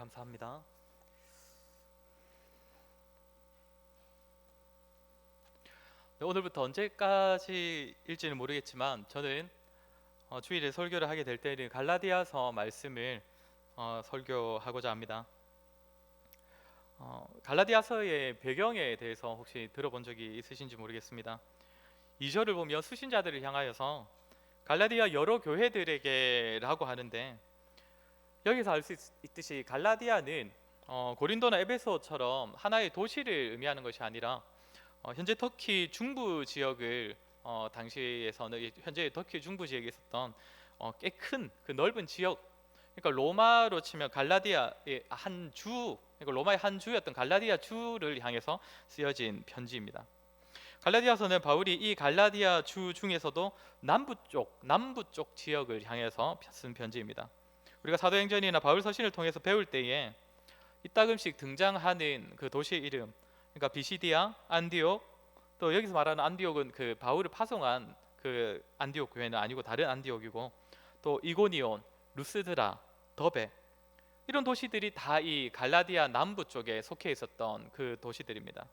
감사합니다. 네, 오늘부터 언제까지일지는 모르겠지만 저는 주일에 설교를 하게 될 때는 갈라디아서 말씀을 설교하고자 합니다. 갈라디아서의 배경에 대해서 혹시 들어본 적이 있으신지 모르겠습니다. 2절을 보면 수신자들을 향하여서 갈라디아 여러 교회들에게라고 하는데, 여기서 알 수 있듯이 갈라디아는 고린도나 에베소처럼 하나의 도시를 의미하는 것이 아니라 현재 터키 중부 지역을 당시에서는 현재 터키 중부 지역에 있었던 꽤 큰 그 넓은 지역, 그러니까 로마로 치면 갈라디아의 한 주, 그러니까 로마의 한 주였던 갈라디아 주를 향해서 쓰여진 편지입니다. 갈라디아서는 바울이 이 갈라디아 주 중에서도 남부 쪽 지역을 향해서 쓴 편지입니다. 우리가 사도행전이나 바울 서신을 통해서 배울 때에 이따금씩 등장하는 그 도시의 이름, 그러니까 비시디아, 안디옥, 또 여기서 말하는 안디옥은 그 바울을 파송한 그 안디옥 교회는 아니고 다른 안디옥이고, 또 이고니온, 루스드라, 더베, 이런 도시들이 다 이 갈라디아 남부 쪽에 속해 있었던 그 도시들입니다.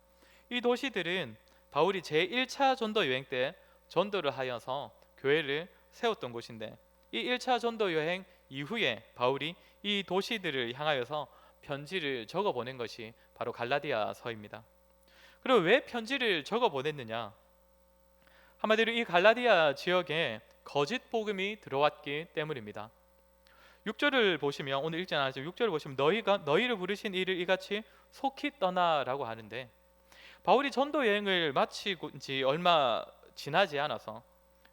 이 도시들은 바울이 제1차 전도 여행 때 전도를 하여서 교회를 세웠던 곳인데, 이 1차 전도 여행 이후에 바울이 이 도시들을 향하여서 편지를 적어 보낸 것이 바로 갈라디아서입니다. 그리고 왜 편지를 적어 보냈느냐? 한마디로 이 갈라디아 지역에 거짓 복음이 들어왔기 때문입니다. 6절을 보시면, 오늘 읽지 않았지만 6절을 보시면 너희를 부르신 이를 이같이 속히 떠나라고 하는데, 바울이 전도 여행을 마치고 지 얼마 지나지 않아서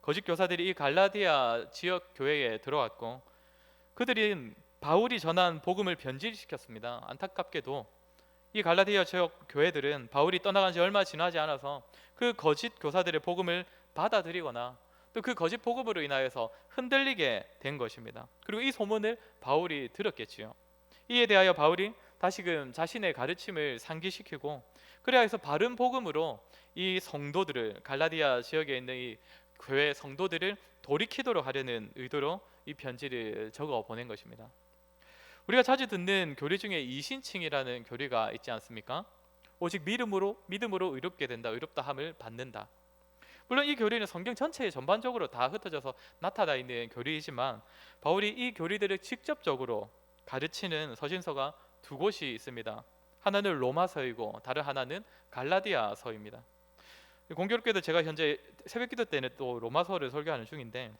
거짓 교사들이 이 갈라디아 지역 교회에 들어왔고, 그들은 바울이 전한 복음을 변질시켰습니다. 안타깝게도 이 갈라디아 지역 교회들은 바울이 떠나간 지 얼마 지나지 않아서 그 거짓 교사들의 복음을 받아들이거나 또 그 거짓 복음으로 인하여서 흔들리게 된 것입니다. 그리고 이 소문을 바울이 들었겠지요. 이에 대하여 바울이 다시금 자신의 가르침을 상기시키고, 그래야 해서 바른 복음으로 이 성도들을, 갈라디아 지역에 있는 이 교회 성도들을 돌이키도록 하려는 의도로 이 편지를 적어 보낸 것입니다. 우리가 자주 듣는 교리 중에 이신칭이라는 교리가 있지 않습니까? 오직 믿음으로 의롭게 된다, 의롭다 함을 받는다. 물론 이 교리는 성경 전체에 전반적으로 다 흩어져서 나타나 있는 교리이지만, 바울이 이 교리들을 직접적으로 가르치는 서신서가 두 곳이 있습니다. 하나는 로마서이고 다른 하나는 갈라디아서입니다. 공교롭게도 제가 현재 새벽기도 때는 또 로마서를 설교하는 중인데,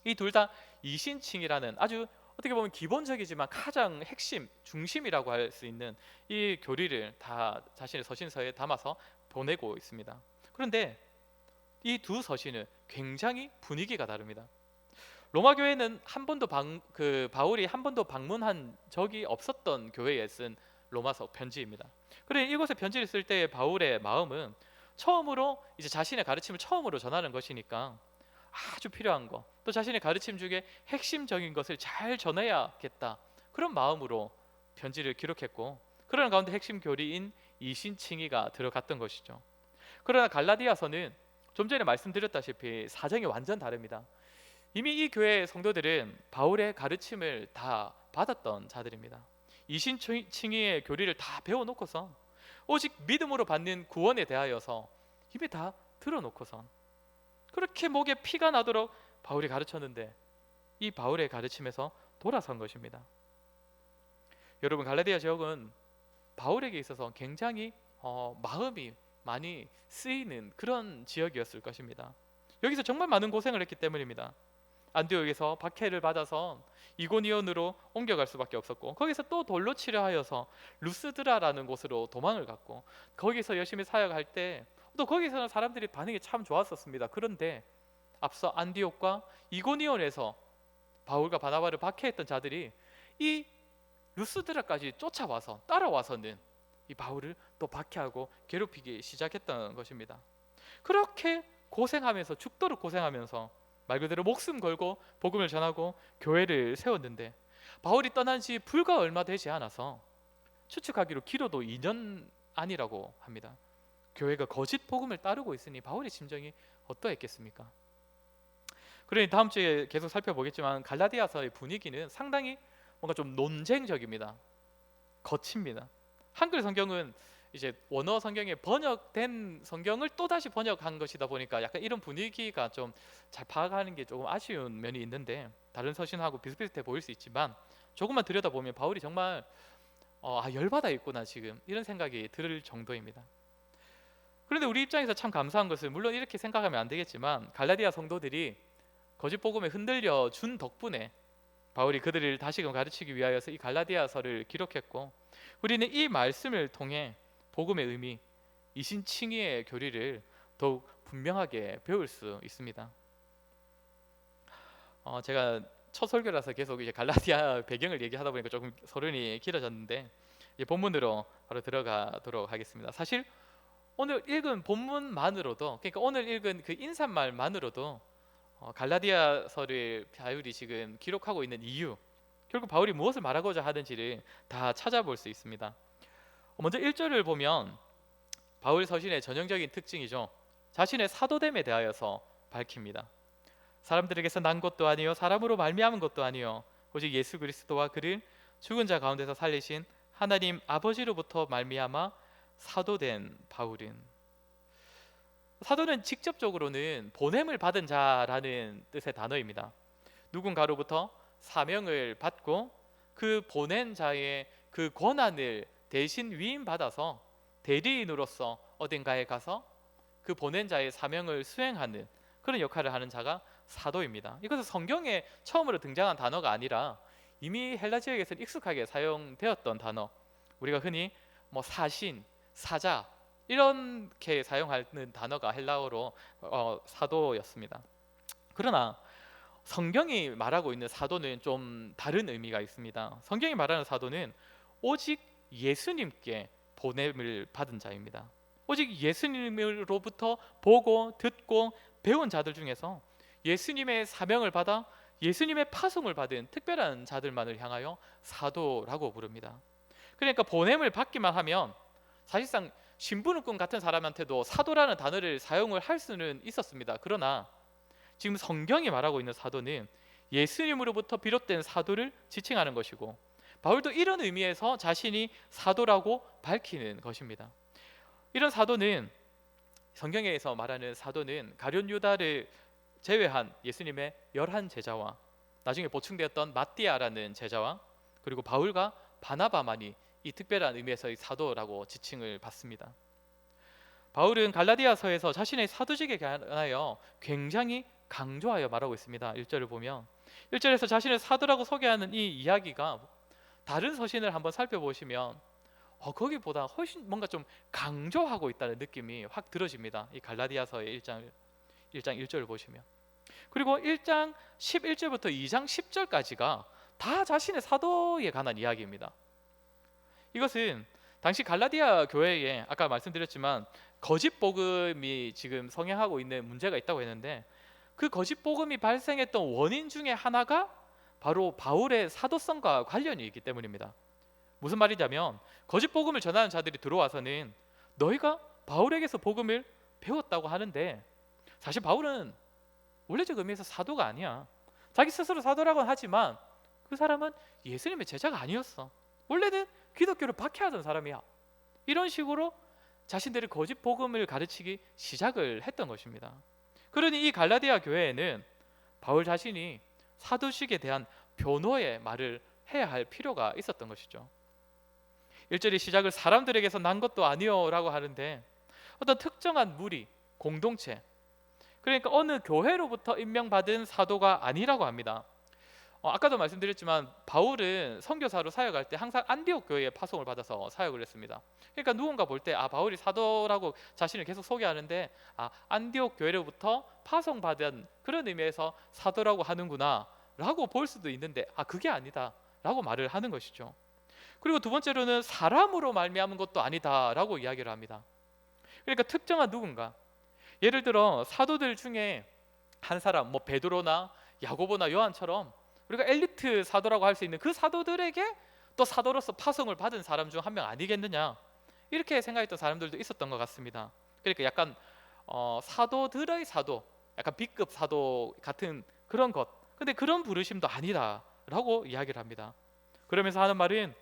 이 둘 다 이신칭이라는 아주 어떻게 보면 기본적이지만 가장 핵심, 중심이라고 할 수 있는 이 교리를 다 자신의 서신서에 담아서 보내고 있습니다. 그런데 이 두 서신은 굉장히 분위기가 다릅니다. 로마 교회는 바울이 한 번도 방문한 적이 없었던 교회에 쓴 로마서 편지입니다. 그래 이곳에 편지를 쓸 때 바울의 마음은 처음으로 이제 자신의 가르침을 처음으로 전하는 것이니까 아주 필요한 거, 또 자신의 가르침 중에 핵심적인 것을 잘 전해야겠다, 그런 마음으로 편지를 기록했고, 그러는 가운데 핵심 교리인 이신칭의가 들어갔던 것이죠. 그러나 갈라디아서는 좀 전에 말씀드렸다시피 사정이 완전 다릅니다. 이미 이 교회 성도들은 바울의 가르침을 다 받았던 자들입니다. 이신칭의의 교리를 다 배워놓고서 오직 믿음으로 받는 구원에 대하여서 이미 다 들어놓고선 그렇게 목에 피가 나도록 바울이 가르쳤는데, 이 바울의 가르침에서 돌아선 것입니다. 여러분, 갈라디아 지역은 바울에게 있어서 굉장히 마음이 많이 쓰이는 그런 지역이었을 것입니다. 여기서 정말 많은 고생을 했기 때문입니다. 안디옥에서 박해를 받아서 이고니온으로 옮겨갈 수밖에 없었고, 거기서 또 돌로 치려 하여서 루스드라라는 곳으로 도망을 갔고, 거기서 열심히 사역할 때 또 거기서는 사람들이 반응이 참 좋았었습니다. 그런데 앞서 안디옥과 이고니온에서 바울과 바나바를 박해했던 자들이 이 루스드라까지 쫓아와서 따라와서는 이 바울을 또 박해하고 괴롭히기 시작했던 것입니다. 그렇게 고생하면서, 죽도록 고생하면서 말 그대로 목숨 걸고 복음을 전하고 교회를 세웠는데, 바울이 떠난 지 불과 얼마 되지 않아서 추측하기로 길어도 2년 아니라고 합니다. 교회가 거짓 복음을 따르고 있으니 바울의 심정이 어떠했겠습니까? 그러니 다음 주에 계속 살펴보겠지만 갈라디아서의 분위기는 상당히 뭔가 좀 논쟁적입니다. 거칩니다. 한글 성경은 이제 원어 성경에 번역된 성경을 또 다시 번역한 것이다 보니까 약간 이런 분위기가 좀 잘 파악하는 게 조금 아쉬운 면이 있는데, 다른 서신하고 비슷비슷해 보일 수 있지만 조금만 들여다보면 바울이 정말 열받아 있구나 지금, 이런 생각이 들 정도입니다. 그런데 우리 입장에서 참 감사한 것은, 물론 이렇게 생각하면 안 되겠지만, 갈라디아 성도들이 거짓 복음에 흔들려 준 덕분에 바울이 그들을 다시금 가르치기 위하여서 이 갈라디아서를 기록했고, 우리는 이 말씀을 통해 복음의 의미, 이신칭의의 교리를 더욱 분명하게 배울 수 있습니다. 제가 첫 설교라서 계속 이제 갈라디아 배경을 얘기하다 보니까 조금 서론이 길어졌는데, 이제 본문으로 바로 들어가도록 하겠습니다. 사실 오늘 읽은 본문만으로도, 그러니까 오늘 읽은 그 인사말만으로도 갈라디아서를 바울이 지금 기록하고 있는 이유, 결국 바울이 무엇을 말하고자 하는지를 다 찾아볼 수 있습니다. 먼저 1절을 보면 바울 서신의 전형적인 특징이죠. 자신의 사도됨에 대하여서 밝힙니다. 사람들에게서 난 것도 아니요 사람으로 말미암은 것도 아니요 오직 예수 그리스도와 그를 죽은 자 가운데서 살리신 하나님 아버지로부터 말미암아 사도된 바울은, 사도는 직접적으로는 보냄을 받은 자라는 뜻의 단어입니다. 누군가로부터 사명을 받고 그 보낸 자의 그 권한을 대신 위임받아서 대리인으로서 어딘가에 가서 그 보낸 자의 사명을 수행하는 그런 역할을 하는 자가 사도입니다. 이것은 성경에 처음으로 등장한 단어가 아니라 이미 헬라 지역에서는 익숙하게 사용되었던 단어, 우리가 흔히 사신, 사자 이렇게 사용하는 단어가 헬라어로 사도였습니다. 그러나 성경이 말하고 있는 사도는 좀 다른 의미가 있습니다. 성경이 말하는 사도는 오직 예수님께 보냄을 받은 자입니다. 오직 예수님으로부터 보고 듣고 배운 자들 중에서 예수님의 사명을 받아 예수님의 파송을 받은 특별한 자들만을 향하여 사도라고 부릅니다. 그러니까 보냄을 받기만 하면 사실상 신분권 같은 사람한테도 사도라는 단어를 사용을 할 수는 있었습니다. 그러나 지금 성경이 말하고 있는 사도는 예수님으로부터 비롯된 사도를 지칭하는 것이고, 바울도 이런 의미에서 자신이 사도라고 밝히는 것입니다. 이런 사도는, 성경에서 말하는 사도는 가룟 유다를 제외한 예수님의 11제자와 나중에 보충되었던 마띠아라는 제자와 그리고 바울과 바나바만이 이 특별한 의미에서의 사도라고 지칭을 받습니다. 바울은 갈라디아서에서 자신의 사도직에 관하여 굉장히 강조하여 말하고 있습니다. 1절을 보면 1절에서 자신을 사도라고 소개하는 이 이야기가 다른 서신을 한번 살펴보시면 거기보다 훨씬 뭔가 좀 강조하고 있다는 느낌이 확 들어집니다. 이 갈라디아서의 1장 1절을 보시면, 그리고 1장 11절부터 2장 10절까지가 다 자신의 사도에 관한 이야기입니다. 이것은 당시 갈라디아 교회에 아까 말씀드렸지만 거짓 복음이 지금 성행하고 있는 문제가 있다고 했는데, 그 거짓 복음이 발생했던 원인 중에 하나가 바로 바울의 사도성과 관련이 있기 때문입니다. 무슨 말이냐면, 거짓 복음을 전하는 자들이 들어와서는 너희가 바울에게서 복음을 배웠다고 하는데, 사실 바울은 원래적 의미에서 사도가 아니야. 자기 스스로 사도라고는 하지만 그 사람은 예수님의 제자가 아니었어. 원래는 기독교를 박해하던 사람이야. 이런 식으로 자신들의 거짓 복음을 가르치기 시작을 했던 것입니다. 그러니 이 갈라디아 교회에는 바울 자신이 사도식에 대한 변호의 말을 해야 할 필요가 있었던 것이죠. 1절의 시작을 사람들에게서 난 것도 아니요라고 하는데, 어떤 특정한 무리, 공동체, 그러니까 어느 교회로부터 임명받은 사도가 아니라고 합니다. 아까도 말씀드렸지만 바울은 선교사로 사역할 때 항상 안디옥 교회에 파송을 받아서 사역을 했습니다. 그러니까 누군가 볼 때 바울이 사도라고 자신을 계속 소개하는데 안디옥 교회로부터 파송받은 그런 의미에서 사도라고 하는구나 라고 볼 수도 있는데 그게 아니다 라고 말을 하는 것이죠. 그리고 두 번째로는 사람으로 말미암은 것도 아니다 라고 이야기를 합니다. 그러니까 특정한 누군가, 예를 들어 사도들 중에 한 사람, 베드로나 야고보나 요한처럼 우리가 엘리트 사도라고 할 수 있는 그 사도들에게 또 사도로서 파송을 받은 사람 중 한 명 아니겠느냐, 이렇게 생각했던 사람들도 있었던 것 같습니다. 그러니까 약간 사도들의 사도, 약간 B급 사도 같은 그런 것, 근데 그런 부르심도 아니다라고 이야기를 합니다. 그러면서 하는 말은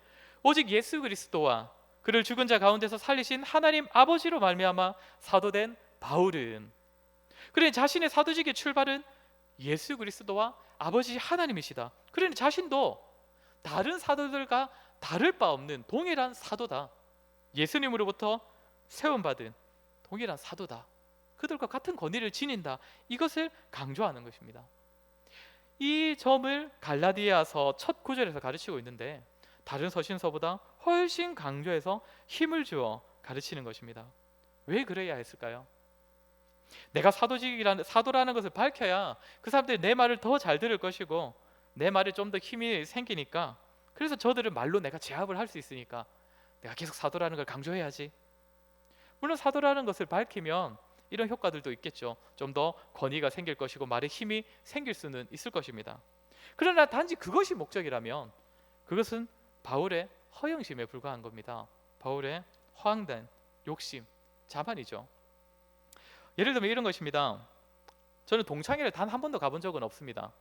오직 예수 그리스도와 그를 죽은 자 가운데서 살리신 하나님 아버지로 말미암아 사도된 바울은, 그러니 자신의 사도직의 출발은 예수 그리스도와 아버지 하나님이시다. 그러니 자신도 다른 사도들과 다를 바 없는 동일한 사도다. 예수님으로부터 세움받은 동일한 사도다. 그들과 같은 권위를 지닌다. 이것을 강조하는 것입니다. 이 점을 갈라디아서 첫 구절에서 가르치고 있는데 다른 서신서보다 훨씬 강조해서 힘을 주어 가르치는 것입니다. 왜 그래야 했을까요? 내가 사도라는 것을 밝혀야 그 사람들이 내 말을 더 잘 들을 것이고 내 말에 좀 더 힘이 생기니까, 그래서 저들을 말로 내가 제압을 할 수 있으니까 내가 계속 사도라는 걸 강조해야지. 물론 사도라는 것을 밝히면 이런 효과들도 있겠죠. 좀 더 권위가 생길 것이고 말에 힘이 생길 수는 있을 것입니다. 그러나 단지 그것이 목적이라면 그것은 바울의 허영심에 불과한 겁니다. 바울의 허황된 욕심, 자만이죠. 예를 들면 이런 것입니다. 저는 동창회를 단 한 번도 가본 적은 없습니다.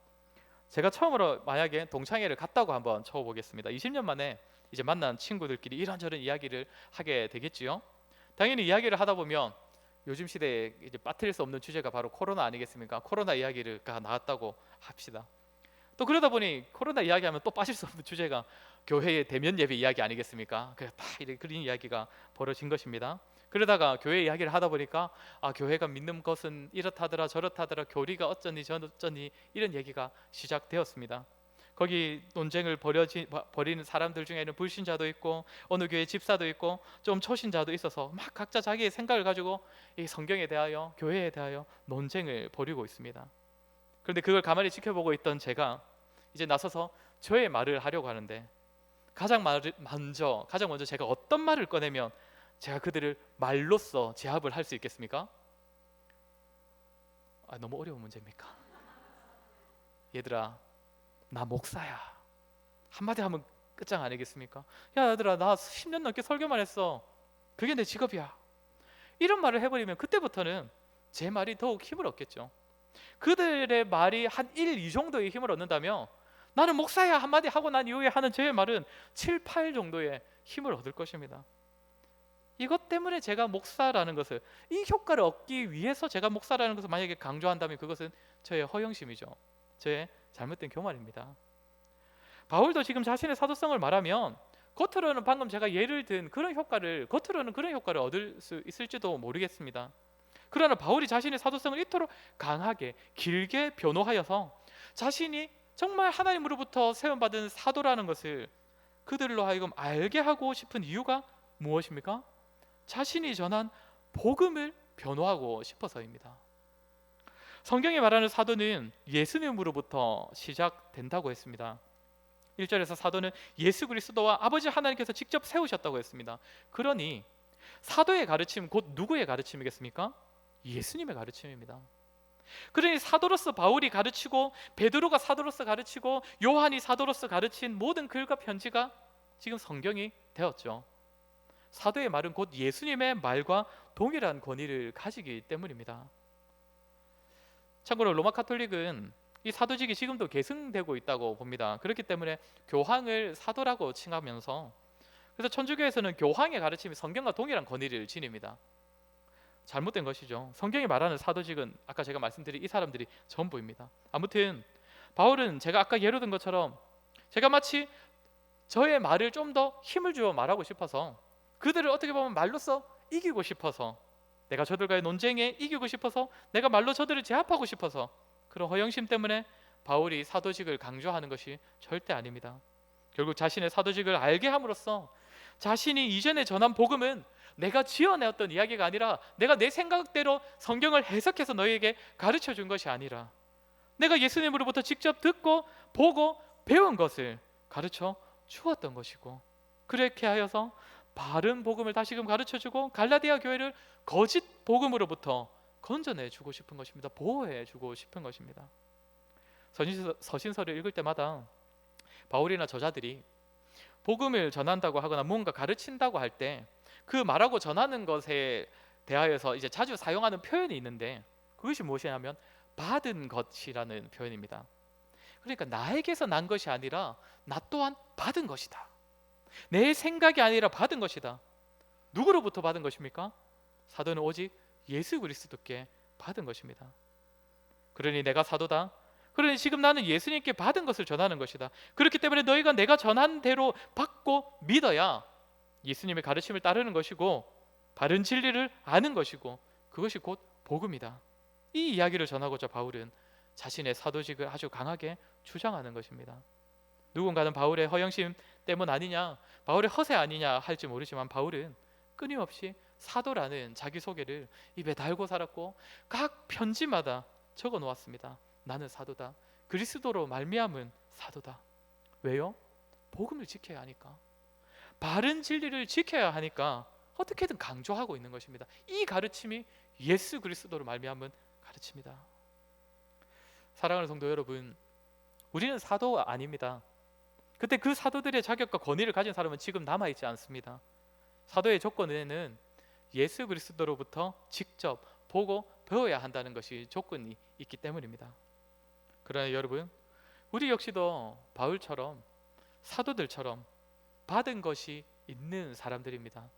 제가 처음으로 만약에 동창회를 갔다고 한번 쳐보겠습니다. 20년 만에 이제 만난 친구들끼리 이런저런 이야기를 하게 되겠지요. 당연히 이야기를 하다 보면 요즘 시대에 이제 빠뜨릴 수 없는 주제가 바로 코로나 아니겠습니까? 코로나 이야기가 나왔다고 합시다. 또 그러다 보니 코로나 이야기하면 또 빠질 수 없는 주제가 교회의 대면 예배 이야기 아니겠습니까? 그래서 그런 이야기가 벌어진 것입니다. 그러다가 교회 이야기를 하다 보니까 교회가 믿는 것은 이렇다더라 저렇다더라, 교리가 어쩌니 저쩌니, 이런 얘기가 시작되었습니다. 거기 논쟁을 벌이는 사람들 중에는 불신자도 있고 어느 교회 집사도 있고 좀 초신자도 있어서 막 각자 자기의 생각을 가지고 이 성경에 대하여 교회에 대하여 논쟁을 벌이고 있습니다. 그런데 그걸 가만히 지켜보고 있던 제가 이제 나서서 저의 말을 하려고 하는데 가장 먼저 제가 어떤 말을 꺼내면 제가 그들을 말로써 제압을 할 수 있겠습니까? 너무 어려운 문제입니까? 얘들아, 나 목사야. 한마디 하면 끝장 아니겠습니까? 야 얘들아, 나 10년 넘게 설교만 했어. 그게 내 직업이야. 이런 말을 해버리면 그때부터는 제 말이 더욱 힘을 얻겠죠. 그들의 말이 한 1, 2 정도의 힘을 얻는다면 나는 목사야 한마디 하고 난 이후에 하는 제 말은 7, 8 정도의 힘을 얻을 것입니다. 이것 때문에 제가 목사라는 것을, 이 효과를 얻기 위해서 제가 목사라는 것을 만약에 강조한다면 그것은 저의 허영심이죠. 저의 잘못된 교만입니다. 바울도 지금 자신의 사도성을 말하면 겉으로는 방금 제가 예를 든 그런 효과를 얻을 수 있을지도 모르겠습니다. 그러나 바울이 자신의 사도성을 이토록 강하게 길게 변호하여서 자신이 정말 하나님으로부터 세움받은 사도라는 것을 그들로 하여금 알게 하고 싶은 이유가 무엇입니까? 자신이 전한 복음을 변호하고 싶어서입니다. 성경이 말하는 사도는 예수님으로부터 시작된다고 했습니다. 1절에서 사도는 예수 그리스도와 아버지 하나님께서 직접 세우셨다고 했습니다. 그러니 사도의 가르침 곧 누구의 가르침이겠습니까? 예수님의 가르침입니다. 그러니 사도로서 바울이 가르치고 베드로가 사도로서 가르치고 요한이 사도로서 가르친 모든 글과 편지가 지금 성경이 되었죠. 사도의 말은 곧 예수님의 말과 동일한 권위를 가지기 때문입니다. 참고로 로마 카톨릭은 이 사도직이 지금도 계승되고 있다고 봅니다. 그렇기 때문에 교황을 사도라고 칭하면서, 그래서 천주교에서는 교황의 가르침이 성경과 동일한 권위를 지닙니다. 잘못된 것이죠. 성경이 말하는 사도직은 아까 제가 말씀드린 이 사람들이 전부입니다. 아무튼 바울은 제가 아까 예로 든 것처럼 제가 마치 저의 말을 좀 더 힘을 주어 말하고 싶어서, 그들을 어떻게 보면 말로써 이기고 싶어서, 내가 저들과의 논쟁에 이기고 싶어서, 내가 말로 저들을 제압하고 싶어서, 그런 허영심 때문에 바울이 사도직을 강조하는 것이 절대 아닙니다. 결국 자신의 사도직을 알게 함으로써 자신이 이전에 전한 복음은 내가 지어내었던 이야기가 아니라 내가 내 생각대로 성경을 해석해서 너희에게 가르쳐 준 것이 아니라 내가 예수님으로부터 직접 듣고 보고 배운 것을 가르쳐 주었던 것이고, 그렇게 하여서 바른 복음을 다시금 가르쳐주고 갈라디아 교회를 거짓 복음으로부터 건져내주고 싶은 것입니다. 보호해주고 싶은 것입니다. 서신서를 읽을 때마다 바울이나 저자들이 복음을 전한다고 하거나 뭔가 가르친다고 할 때 그 말하고 전하는 것에 대하여서 이제 자주 사용하는 표현이 있는데, 그것이 무엇이냐면 받은 것이라는 표현입니다. 그러니까 나에게서 난 것이 아니라 나 또한 받은 것이다. 내 생각이 아니라 받은 것이다. 누구로부터 받은 것입니까? 사도는 오직 예수 그리스도께 받은 것입니다. 그러니 내가 사도다. 그러니 지금 나는 예수님께 받은 것을 전하는 것이다. 그렇기 때문에 너희가 내가 전한 대로 받고 믿어야 예수님의 가르침을 따르는 것이고 바른 진리를 아는 것이고 그것이 곧 복음이다. 이 이야기를 전하고자 바울은 자신의 사도직을 아주 강하게 주장하는 것입니다. 누군가는 바울의 허영심 때문 아니냐, 바울의 허세 아니냐 할지 모르지만 바울은 끊임없이 사도라는 자기소개를 입에 달고 살았고 각 편지마다 적어 놓았습니다. 나는 사도다. 그리스도로 말미암은 사도다. 왜요? 복음을 지켜야 하니까. 바른 진리를 지켜야 하니까 어떻게든 강조하고 있는 것입니다. 이 가르침이 예수 그리스도로 말미암은 가르침이다. 사랑하는 성도 여러분, 우리는 사도 아닙니다. 그때 그 사도들의 자격과 권위를 가진 사람은 지금 남아있지 않습니다. 사도의 조건에는 예수 그리스도로부터 직접 보고 배워야 한다는 것이 조건이 있기 때문입니다. 그러나 여러분, 우리 역시도 바울처럼 사도들처럼 받은 것이 있는 사람들입니다.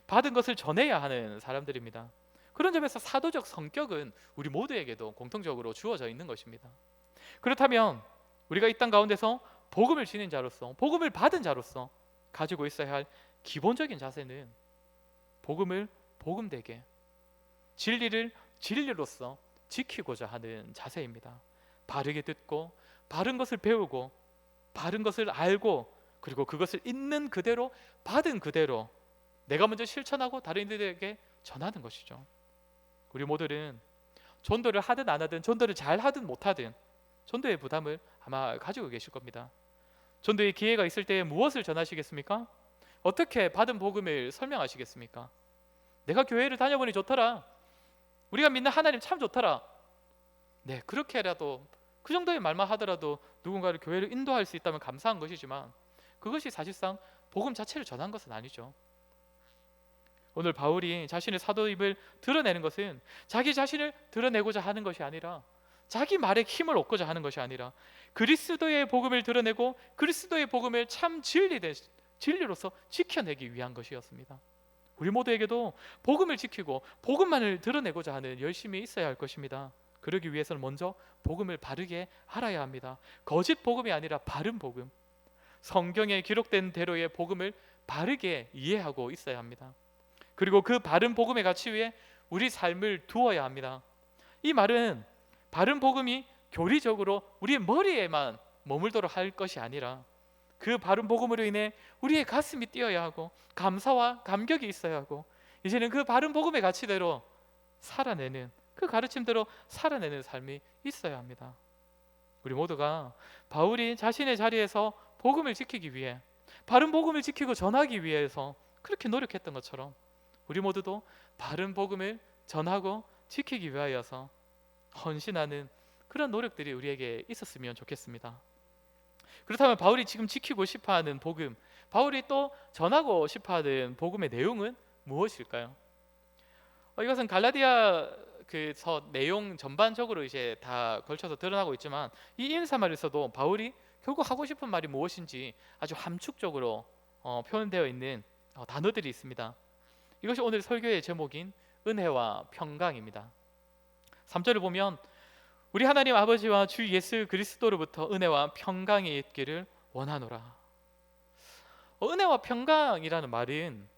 받은 것을 전해야 하는 사람들입니다. 그런 점에서 사도적 성격은 우리 모두에게도 공통적으로 주어져 있는 것입니다. 그렇다면 우리가 이 땅 가운데서 복음을 지닌 자로서, 복음을 받은 자로서 가지고 있어야 할 기본적인 자세는 복음을 복음되게, 진리를 진리로서 지키고자 하는 자세입니다. 바르게 듣고 바른 것을 배우고 바른 것을 알고 그리고 그것을 있는 그대로 받은 그대로 내가 먼저 실천하고 다른 이들에게 전하는 것이죠. 우리 모두는 전도를 하든 안 하든, 전도를 잘 하든 못하든 전도의 부담을 아마 가지고 계실 겁니다. 전도의 기회가 있을 때 무엇을 전하시겠습니까? 어떻게 받은 복음을 설명하시겠습니까? 내가 교회를 다녀보니 좋더라. 우리가 믿는 하나님 참 좋더라. 네, 그렇게라도 그 정도의 말만 하더라도 누군가를 교회를 인도할 수 있다면 감사한 것이지만 그것이 사실상 복음 자체를 전한 것은 아니죠. 오늘 바울이 자신의 사도임을 드러내는 것은 자기 자신을 드러내고자 하는 것이 아니라 자기 말에 힘을 얻고자 하는 것이 아니라 그리스도의 복음을 드러내고 그리스도의 복음을 참 진리로서 지켜내기 위한 것이었습니다. 우리 모두에게도 복음을 지키고 복음만을 드러내고자 하는 열심이 있어야 할 것입니다. 그러기 위해서는 먼저 복음을 바르게 알아야 합니다. 거짓 복음이 아니라 바른 복음, 성경에 기록된 대로의 복음을 바르게 이해하고 있어야 합니다. 그리고 그 바른 복음의 가치 위에 우리 삶을 두어야 합니다. 이 말은 바른 복음이 교리적으로 우리의 머리에만 머물도록 할 것이 아니라 그 바른 복음으로 인해 우리의 가슴이 뛰어야 하고 감사와 감격이 있어야 하고 이제는 그 바른 복음의 가치대로 살아내는, 그 가르침대로 살아내는 삶이 있어야 합니다. 우리 모두가 바울이 자신의 자리에서 복음을 지키기 위해, 바른 복음을 지키고 전하기 위해서 그렇게 노력했던 것처럼 우리 모두도 바른 복음을 전하고 지키기 위하여서 헌신하는 그런 노력들이 우리에게 있었으면 좋겠습니다. 그렇다면 바울이 지금 지키고 싶어하는 복음, 바울이 또 전하고 싶어하는 복음의 내용은 무엇일까요? 이것은 갈라디아 그서 내용 전반적으로 이제 다 걸쳐서 드러나고 있지만 이 인사말에서도 바울이 결국 하고 싶은 말이 무엇인지 아주 함축적으로 표현되어 있는 단어들이 있습니다. 이것이 오늘 설교의 제목인 은혜와 평강입니다. 3절을 보면 우리 하나님 아버지와 주 예수 그리스도로부터 은혜와 평강이 있기를 원하노라. 은혜와 평강이라는 말은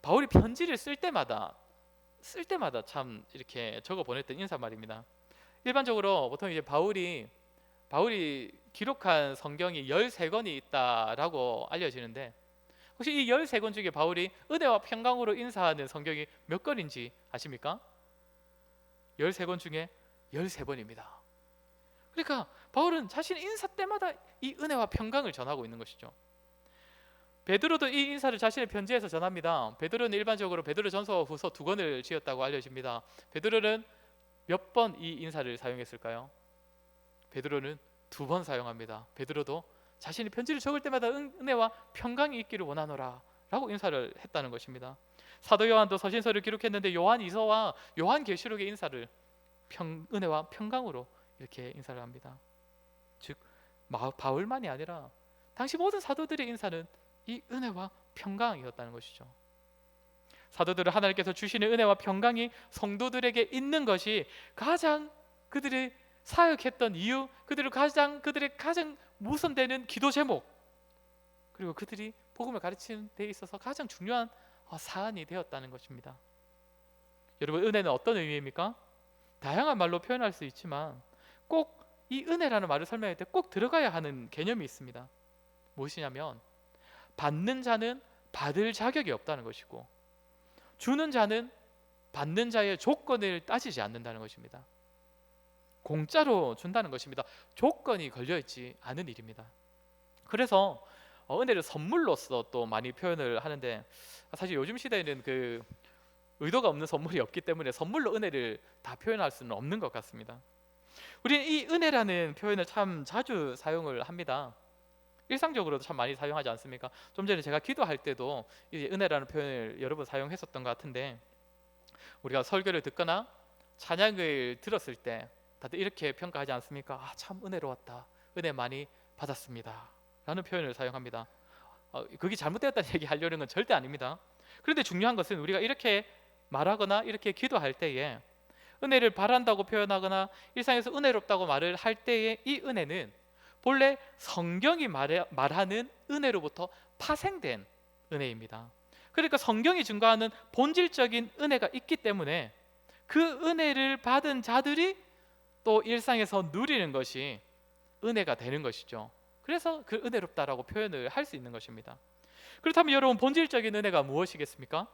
바울이 편지를 쓸 때마다 참 이렇게 적어 보냈던 인사말입니다. 일반적으로 보통 이제 바울이 기록한 성경이 13권이 있다라고 알려지는데 혹시 이 13권 중에 바울이 은혜와 평강으로 인사하는 성경이 몇 권인지 아십니까? 13권 중에 13번입니다. 그러니까 바울은 자신의 인사 때마다 이 은혜와 평강을 전하고 있는 것이죠. 베드로도 이 인사를 자신의 편지에서 전합니다. 베드로는 일반적으로 베드로전서 후서 2권을 지었다고 알려집니다. 베드로는 몇 번 이 인사를 사용했을까요? 베드로는 2번 사용합니다. 베드로도 자신이 편지를 적을 때마다 은혜와 평강이 있기를 원하노라 라고 인사를 했다는 것입니다. 사도 요한도 서신서를 기록했는데 요한 이서와 요한 계시록의 인사를 은혜와 평강으로 이렇게 인사를 합니다. 즉 바울만이 아니라 당시 모든 사도들의 인사는 이 은혜와 평강이었다는 것이죠. 사도들은 하나님께서 주시는 은혜와 평강이 성도들에게 있는 것이 가장 그들이 사역했던 이유, 그들의 가장 우선되는 기도 제목, 그리고 그들이 복음을 가르치는 데 있어서 가장 중요한 사안이 되었다는 것입니다. 여러분, 은혜는 어떤 의미입니까? 다양한 말로 표현할 수 있지만 꼭 이 은혜라는 말을 설명할 때 꼭 들어가야 하는 개념이 있습니다. 무엇이냐면, 받는 자는 받을 자격이 없다는 것이고, 주는 자는 받는 자의 조건을 따지지 않는다는 것입니다. 공짜로 준다는 것입니다. 조건이 걸려있지 않은 일입니다. 그래서 은혜를 선물로서 또 많이 표현을 하는데, 사실 요즘 시대에는 그 의도가 없는 선물이 없기 때문에 선물로 은혜를 다 표현할 수는 없는 것 같습니다. 우리는 이 은혜라는 표현을 참 자주 사용을 합니다. 일상적으로도 참 많이 사용하지 않습니까? 좀 전에 제가 기도할 때도 이 은혜라는 표현을 여러 번 사용했었던 것 같은데, 우리가 설교를 듣거나 찬양을 들었을 때 다들 이렇게 평가하지 않습니까? 참 은혜로웠다, 은혜 많이 받았습니다 라는 표현을 사용합니다. 그게 잘못되었다는 얘기 하려는 건 절대 아닙니다. 그런데 중요한 것은 우리가 이렇게 말하거나 이렇게 기도할 때에 은혜를 바란다고 표현하거나 일상에서 은혜롭다고 말을 할 때의 이 은혜는 본래 성경이 말하는 은혜로부터 파생된 은혜입니다. 그러니까 성경이 증거하는 본질적인 은혜가 있기 때문에 그 은혜를 받은 자들이 또 일상에서 누리는 것이 은혜가 되는 것이죠. 그래서 그 은혜롭다라고 표현을 할 수 있는 것입니다. 그렇다면 여러분, 본질적인 은혜가 무엇이겠습니까?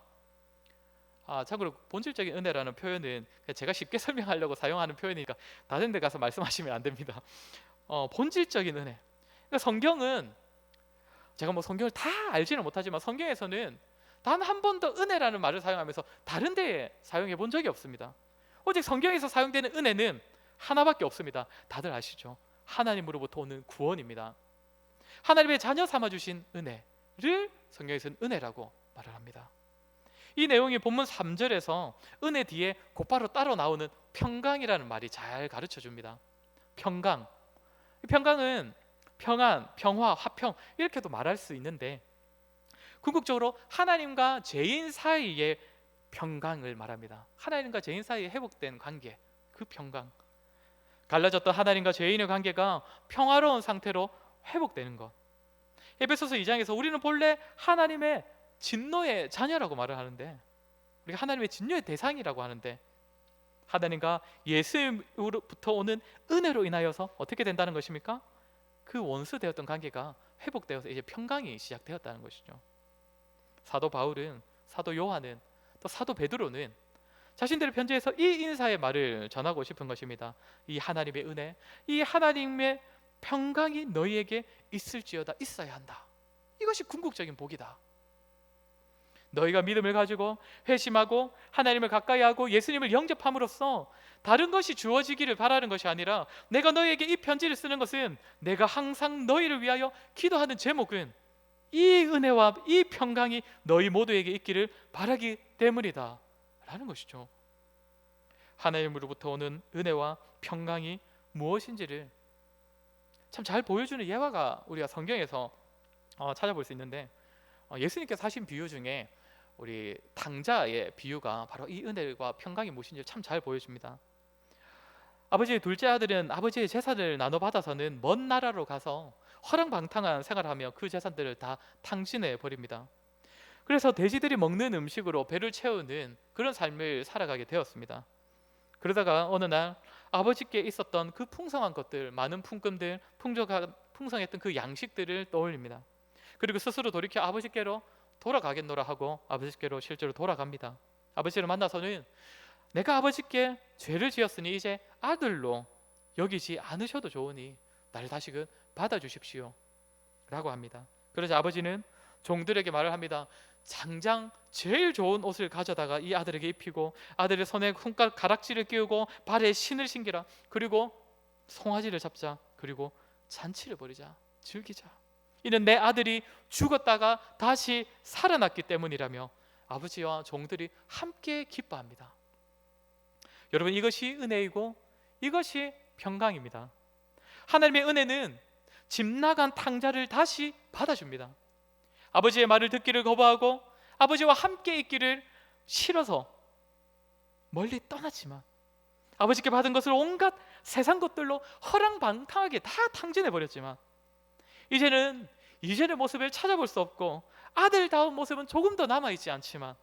참고로 본질적인 은혜라는 표현은 제가 쉽게 설명하려고 사용하는 표현이니까 다른 데 가서 말씀하시면 안 됩니다. 본질적인 은혜. 그러니까 성경은, 제가 뭐 성경을 다 알지는 못하지만 성경에서는 단 한 번도 은혜라는 말을 사용하면서 다른 데에 사용해 본 적이 없습니다. 오직 성경에서 사용되는 은혜는 하나밖에 없습니다. 다들 아시죠? 하나님으로부터 오는 구원입니다. 하나님의 자녀 삼아주신 은혜를 성경에서는 은혜라고 말을 합니다. 이 내용이 본문 3절에서 은혜 뒤에 곧바로 따로 나오는 평강이라는 말이 잘 가르쳐 줍니다. 평강. 평강은 평안, 평화, 화평 이렇게도 말할 수 있는데, 궁극적으로 하나님과 죄인 사이의 평강을 말합니다. 하나님과 죄인 사이에 회복된 관계, 그 평강. 갈라졌던 하나님과 죄인의 관계가 평화로운 상태로 회복되는 것. 에베소서 2장에서 우리는 본래 하나님의 진노의 자녀라고 말을 하는데, 우리가 하나님의 진노의 대상이라고 하는데, 하나님과 예수로부터 오는 은혜로 인하여서 어떻게 된다는 것입니까? 그 원수되었던 관계가 회복되어서 이제 평강이 시작되었다는 것이죠. 사도 바울은, 사도 요한은, 또 사도 베드로는 자신들의 편지에서 이 인사의 말을 전하고 싶은 것입니다. 이 하나님의 은혜, 이 하나님의 평강이 너희에게 있을지어다, 있어야 한다. 이것이 궁극적인 복이다. 너희가 믿음을 가지고 회심하고 하나님을 가까이 하고 예수님을 영접함으로써 다른 것이 주어지기를 바라는 것이 아니라, 내가 너희에게 이 편지를 쓰는 것은 내가 항상 너희를 위하여 기도하는 제목은 이 은혜와 이 평강이 너희 모두에게 있기를 바라기 때문이다 라는 것이죠. 하나님으로부터 오는 은혜와 평강이 무엇인지를 참 잘 보여주는 예화가 우리가 성경에서 찾아볼 수 있는데, 예수님께서 하신 비유 중에 우리 탕자의 비유가 바로 이 은혜와 평강이 무엇인지 참 잘 보여줍니다. 아버지의 둘째 아들은 아버지의 재산을 나눠받아서는 먼 나라로 가서 허랑방탕한 생활하며 그 재산들을 다 탕진해 버립니다. 그래서 돼지들이 먹는 음식으로 배를 채우는 그런 삶을 살아가게 되었습니다. 그러다가 어느 날 아버지께 있었던 그 풍성한 것들, 많은 품금들, 풍성했던 그 양식들을 떠올립니다. 그리고 스스로 돌이켜 아버지께로 돌아가겠노라 하고 아버지께로 실제로 돌아갑니다. 아버지를 만나서는 내가 아버지께 죄를 지었으니 이제 아들로 여기지 않으셔도 좋으니 나를 다시금 받아주십시오 라고 합니다. 그러자 아버지는 종들에게 말을 합니다. 당장 제일 좋은 옷을 가져다가 이 아들에게 입히고 아들의 손에 손가락 가락지를 끼우고 발에 신을 신기라. 그리고 송아지를 잡자. 그리고 잔치를 벌이자. 즐기자. 이는 내 아들이 죽었다가 다시 살아났기 때문이라며 아버지와 종들이 함께 기뻐합니다. 여러분, 이것이 은혜이고 이것이 평강입니다. 하나님의 은혜는 집 나간 탕자를 다시 받아줍니다. 아버지의 말을 듣기를 거부하고 아버지와 함께 있기를 싫어서 멀리 떠났지만 아버지께 받은 것을 온갖 세상 것들로 허랑방탕하게 다 탕진해 버렸지만 이제는 이전의 모습을 찾아볼 수 없고 아들다운 모습은 조금 더 남아있지 않지만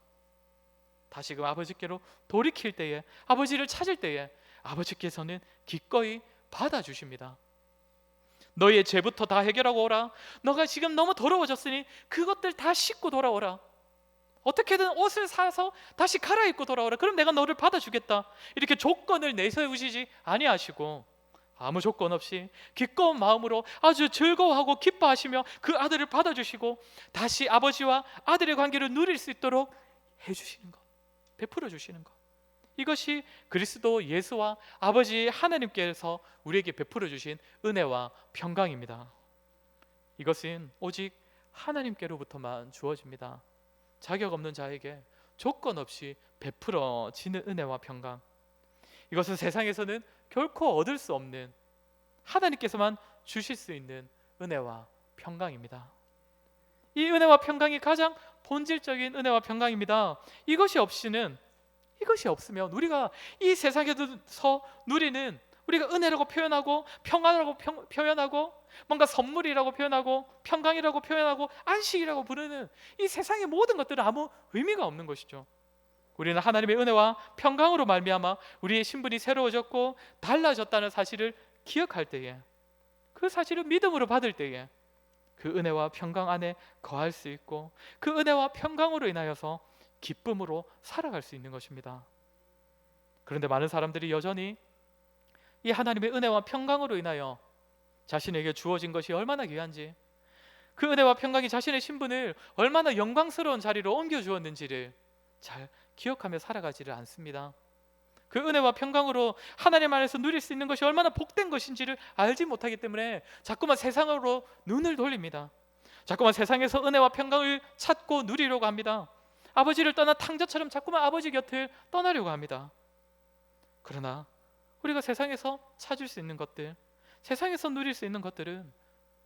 다시금 아버지께로 돌이킬 때에, 아버지를 찾을 때에 아버지께서는 기꺼이 받아주십니다. 너희의 죄부터 다 해결하고 오라. 너가 지금 너무 더러워졌으니 그것들 다 씻고 돌아오라. 어떻게든 옷을 사서 다시 갈아입고 돌아오라. 그럼 내가 너를 받아주겠다. 이렇게 조건을 내세우시지 아니하시고 아무 조건 없이 기꺼운 마음으로 아주 즐거워하고 기뻐하시며 그 아들을 받아주시고 다시 아버지와 아들의 관계를 누릴 수 있도록 해주시는 것, 베풀어 주시는 것, 이것이 그리스도 예수와 아버지 하나님께서 우리에게 베풀어 주신 은혜와 평강입니다. 이것은 오직 하나님께로부터만 주어집니다. 자격 없는 자에게 조건 없이 베풀어지는 은혜와 평강, 이것은 세상에서는 결코 얻을 수 없는 하나님께서만 주실 수 있는 은혜와 평강입니다. 이 은혜와 평강이 가장 본질적인 은혜와 평강입니다. 이것이 없으면 우리가 이 세상에서 누리는, 우리가 은혜라고 표현하고 평화라고 표현하고 뭔가 선물이라고 표현하고 평강이라고 표현하고 안식이라고 부르는 이 세상의 모든 것들은 아무 의미가 없는 것이죠. 우리는 하나님의 은혜와 평강으로 말미암아 우리의 신분이 새로워졌고 달라졌다는 사실을 기억할 때에, 그 사실을 믿음으로 받을 때에 그 은혜와 평강 안에 거할 수 있고 그 은혜와 평강으로 인하여서 기쁨으로 살아갈 수 있는 것입니다. 그런데 많은 사람들이 여전히 이 하나님의 은혜와 평강으로 인하여 자신에게 주어진 것이 얼마나 귀한지, 그 은혜와 평강이 자신의 신분을 얼마나 영광스러운 자리로 옮겨 주었는지를 잘 기억하며 살아가지를 않습니다. 그 은혜와 평강으로 하나님 안에서 누릴 수 있는 것이 얼마나 복된 것인지를 알지 못하기 때문에 자꾸만 세상으로 눈을 돌립니다. 자꾸만 세상에서 은혜와 평강을 찾고 누리려고 합니다. 아버지를 떠나 탕자처럼 자꾸만 아버지 곁을 떠나려고 합니다. 그러나 우리가 세상에서 찾을 수 있는 것들, 세상에서 누릴 수 있는 것들은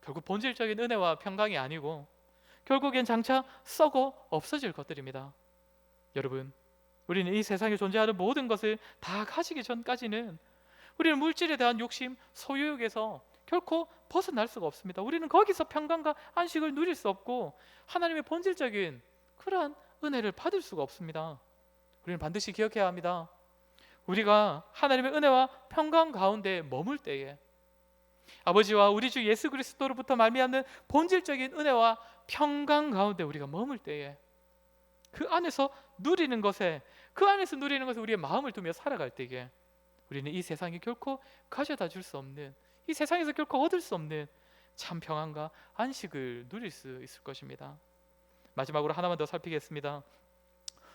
결국 본질적인 은혜와 평강이 아니고 결국엔 장차 썩어 없어질 것들입니다. 여러분, 우리는 이 세상에 존재하는 모든 것을 다 가지기 전까지는 우리는 물질에 대한 욕심, 소유욕에서 결코 벗어날 수가 없습니다. 우리는 거기서 평강과 안식을 누릴 수 없고 하나님의 본질적인 그러한 은혜를 받을 수가 없습니다. 우리는 반드시 기억해야 합니다. 우리가 하나님의 은혜와 평강 가운데 머물 때에, 아버지와 우리 주 예수 그리스도로부터 말미암는 본질적인 은혜와 평강 가운데 우리가 머물 때에, 그 안에서 누리는 것에 우리의 마음을 두며 살아갈 때에 우리는 이 세상이 결코 가져다 줄 수 없는, 이 세상에서 결코 얻을 수 없는 참 평안과 안식을 누릴 수 있을 것입니다. 마지막으로 하나만 더 살피겠습니다.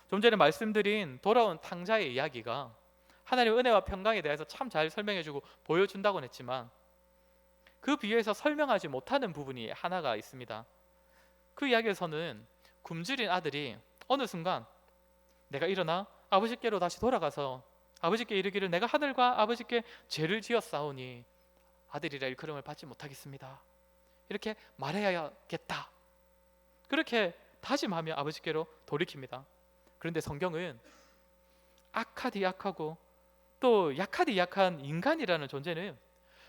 좀 전에 말씀드린 돌아온 탕자의 이야기가 하나님의 은혜와 평강에 대해서 참 잘 설명해주고 보여준다고는 했지만 그 비유에서 설명하지 못하는 부분이 하나가 있습니다. 그 이야기에서는 굶주린 아들이 어느 순간 내가 일어나 아버지께로 다시 돌아가서 아버지께 이르기를 내가 하늘과 아버지께 죄를 지었사오니 아들이라 일컬음을 받지 못하겠습니다, 이렇게 말해야겠다, 그렇게 다짐하며 아버지께로 돌이킵니다. 그런데 성경은 악하디 악하고 또 약하디 약한 인간이라는 존재는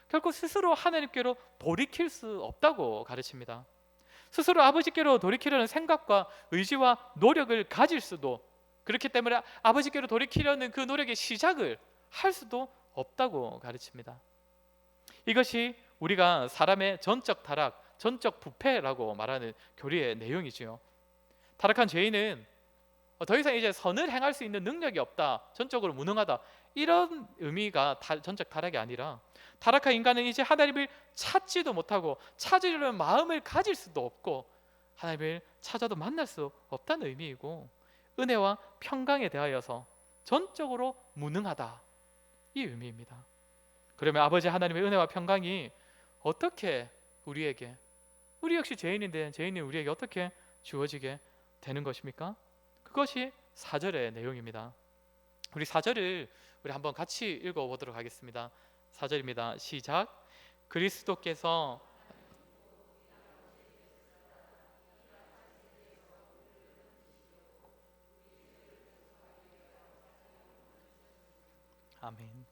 결코 스스로 하나님께로 돌이킬 수 없다고 가르칩니다. 스스로 아버지께로 돌이키려는 생각과 의지와 노력을 가질 수도, 그렇기 때문에 아버지께로 돌이키려는 그 노력의 시작을 할 수도 없다고 가르칩니다. 이것이 우리가 사람의 전적 타락, 전적 부패라고 말하는 교리의 내용이지요. 타락한 죄인은 더 이상 이제 선을 행할 수 있는 능력이 없다, 전적으로 무능하다, 이런 의미가 전적 타락이 아니라 타락한 인간은 이제 하나님을 찾지도 못하고 찾으려는 마음을 가질 수도 없고 하나님을 찾아도 만날 수 없다는 의미이고, 은혜와 평강에 대하여서 전적으로 무능하다, 이 의미입니다. 그러면 아버지 하나님의 은혜와 평강이 어떻게 우리에게, 우리 역시 죄인인데 죄인인 우리에게 어떻게 주어지게 되는 것입니까? 그것이 4절의 내용입니다. 우리 4절을 우리 한번 같이 읽어보도록 하겠습니다. 4절입니다. 시작. 그리스도께서 아멘.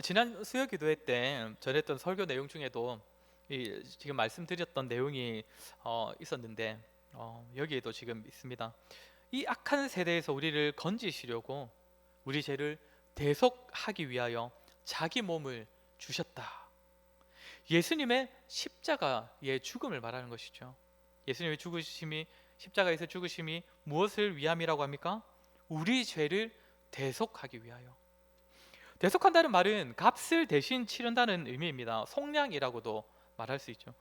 지난 수요 기도회 때 전했던 설교 내용 중에도 지금 말씀드렸던 내용이 있었는데 여기에도 지금 있습니다. 이 악한 세대에서 우리를 건지시려고 우리 죄를 대속하기 위하여 자기 몸을 주셨다. 예수님의 십자가의 죽음을 말하는 것이죠. 예수님의 죽으심이, 십자가에서 죽으심이 무엇을 위함이라고 합니까? 우리 죄를 대속하기 위하여. 대속한다는 말은 값을 대신 치른다는 의미입니다. 속량이라고도 말할 수 있죠.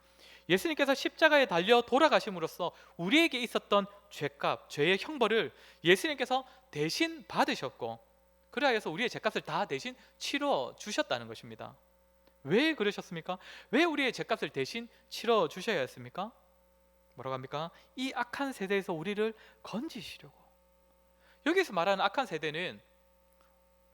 예수님께서 십자가에 달려 돌아가심으로써 우리에게 있었던 죄값, 죄의 형벌을 예수님께서 대신 받으셨고, 그래서 우리의 죄값을 다 대신 치러 주셨다는 것입니다. 왜 그러셨습니까? 왜 우리의 죄값을 대신 치러 주셔야 했습니까? 뭐라고 합니까? 이 악한 세대에서 우리를 건지시려고. 여기서 말하는 악한 세대는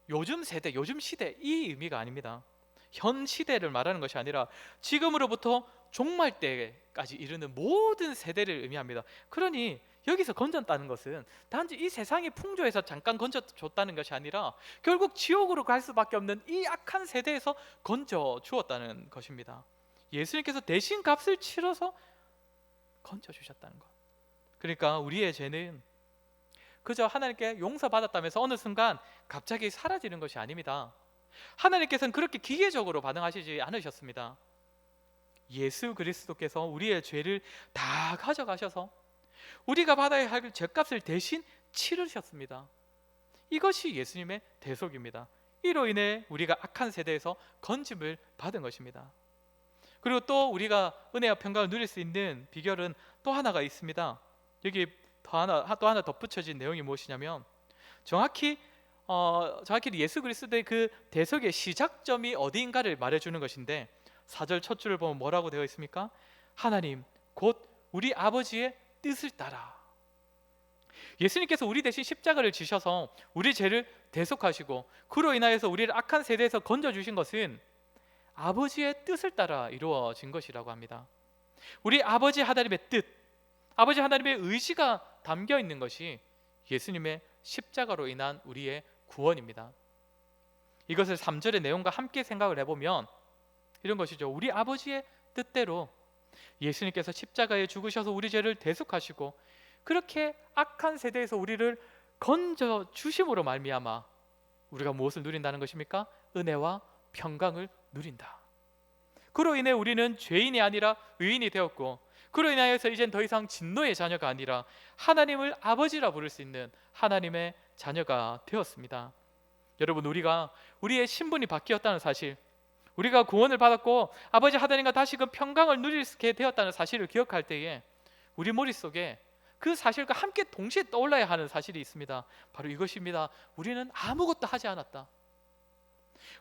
요즘 세대, 요즘 시대 이 의미가 아닙니다. 현 시대를 말하는 것이 아니라 지금으로부터 종말 때까지 이르는 모든 세대를 의미합니다. 그러니 여기서 건졌다는 것은 단지 이 세상의 풍조에서 잠깐 건져줬다는 것이 아니라 결국 지옥으로 갈 수밖에 없는 이 악한 세대에서 건져 주었다는 것입니다. 예수님께서 대신 값을 치러서 건져 주셨다는 것. 그러니까 우리의 죄는 그저 하나님께 용서받았다면서 어느 순간 갑자기 사라지는 것이 아닙니다. 하나님께서는 그렇게 기계적으로 반응하시지 않으셨습니다. 예수 그리스도께서 우리의 죄를 다 가져가셔서 우리가 받아야 할 죄값을 대신 치르셨습니다. 이것이 예수님의 대속입니다. 이로 인해 우리가 악한 세대에서 건짐을 받은 것입니다. 그리고 또 우리가 은혜와 평강을 누릴 수 있는 비결은 또 하나가 있습니다. 여기 또 하나 덧붙여진 내용이 무엇이냐면 정확히 예수 그리스도의 그 대속의 시작점이 어디인가를 말해주는 것인데 4절 첫 줄을 보면 뭐라고 되어 있습니까? 하나님 곧 우리 아버지의 뜻을 따라. 예수님께서 우리 대신 십자가를 지셔서 우리 죄를 대속하시고 그로 인하여서 우리를 악한 세대에서 건져주신 것은 아버지의 뜻을 따라 이루어진 것이라고 합니다. 우리 아버지 하나님의 뜻, 아버지 하나님의 의지가 담겨 있는 것이 예수님의 십자가로 인한 우리의 구원입니다. 이것을 3절의 내용과 함께 생각을 해보면 이런 것이죠. 우리 아버지의 뜻대로 예수님께서 십자가에 죽으셔서 우리 죄를 대속하시고 그렇게 악한 세대에서 우리를 건져 주심으로 말미암아 우리가 무엇을 누린다는 것입니까? 은혜와 평강을 누린다. 그로 인해 우리는 죄인이 아니라 의인이 되었고 그로 인하여서 이젠 더 이상 진노의 자녀가 아니라 하나님을 아버지라 부를 수 있는 하나님의 자녀가 되었습니다. 여러분, 우리가 우리의 신분이 바뀌었다는 사실, 우리가 구원을 받았고 아버지 하나님과 다시금 평강을 누리게 되었다는 사실을 기억할 때에 우리 머릿속에 그 사실과 함께 동시에 떠올라야 하는 사실이 있습니다. 바로 이것입니다. 우리는 아무것도 하지 않았다.